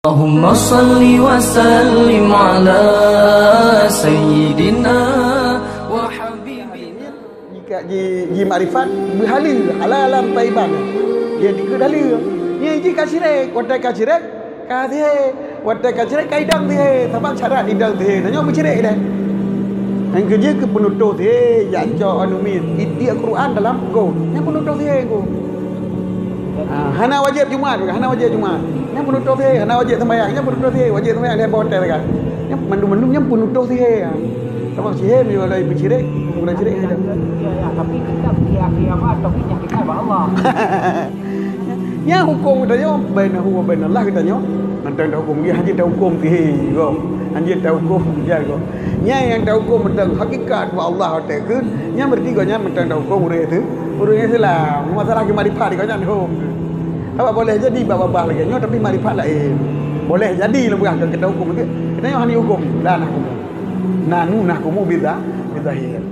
Allahumma salli wa sallim ala sayyidina wa habibina. Jika ji makrifat berhala halalan taiban dia dikadali ye ji kasire kotai kasire ka the kotai kasire kai dang the sabang syarat idang the tanya bercerai dah yang kerja ke penutup the yang jo anumi iti Al-Quran dalam go yang penutup the go hana wajib Jumaat yang penutup the hana wajib sembahyang yang penutup the wajib sembahyang dia hotel kan yang mendung yang penutup the sabang sihir ni mulai bercerai tapi kita kiamat tapi yang kita Allah. Yang hukum katanya baina huwa baina Allah katanya. Tentang hukum dia hanya tahu hukum tihi go. Hanya tahu hukum dia go. Yang tahu hukum tentang hakikat wa Allah tak ke. Yang bertiganya tentang hukum urang itu. Urang Islam masalah ke marifat kau jangan hukum. Apa boleh jadi bapa-bapa lagi tapi marifat lain. Boleh jadi lebih kita hukum ke. Katanya hanya hukum dan hukum. Nanu nak hukum bidah bidahir.